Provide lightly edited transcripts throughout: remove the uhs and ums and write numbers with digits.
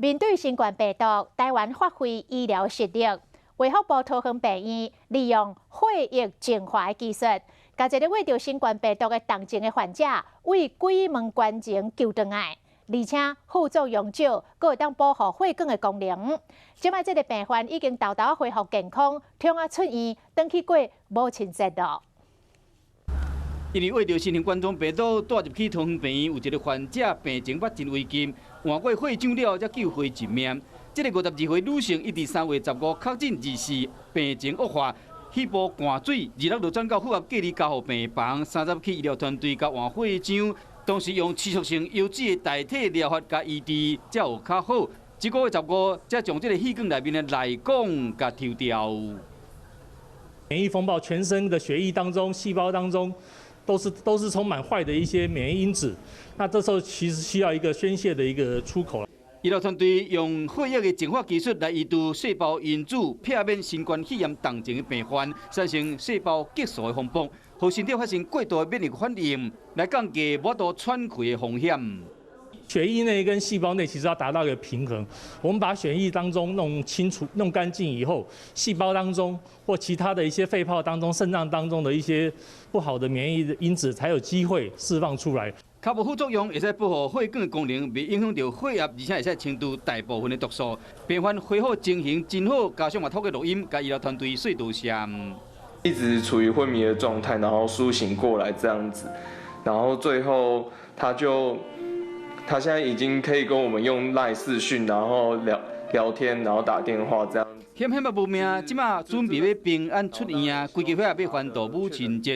面对新冠病毒，台湾发挥医疗实力。卫福部桃园病院利用血液净化的技术，将一个患着新冠病毒的重症的患者，为鬼门关前救回来，而且副作用少，阁会当保护血管的功能。即摆这个病患已经豆豆恢复健康，听啊出院，回去过母亲节咯。 因为为着新型冠状病毒带入去桃园病院，有一个患者病情捌真危险，换过血浆了才救回一命。这个52岁女性，伊伫3月15确诊24，病情恶化，肺部灌水，26就转到复合隔离加护病房，30去医疗团队甲换血浆，当时用持续性优质的代替疗法甲医治，才有较好。1个月15，才将这个血管内面的内管甲抽掉。免疫风暴，全身的血液当中、细胞当中。 都是充满坏的一些免疫因子，那这时候其实需要一个宣泄的一个出口。医疗团队用血液的净化技术来移除细胞因子，避免新冠肺炎重症的病患产生细胞激素的风暴，让身体发生过度的免疫反应，来降低无度喘气的风险。 血液内跟细胞内其实要达到一个平衡。我们把血液当中弄清楚、弄干净以后，细胞当中或其他的一些肺泡当中、肾脏当中的一些不好的免疫因子才有机会释放出来。较无副作用，会使保护血管的功能，袂影响到血压，而且会使清除大部分的毒素。病患恢复情形真好，加上嘛透过录音，甲医疗团队说多谢。一直处于昏迷的状态，然后苏醒过来这样子，然后最后他现在已经可以跟我们用LINE视讯，然后聊天，然后打电话这样。险险无命，即马准备要平安出院啊！规家伙也要欢度母亲节。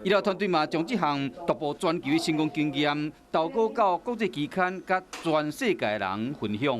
医疗团队嘛将这项独步全球的成功经验，投稿到国际期刊，甲全世界人分享。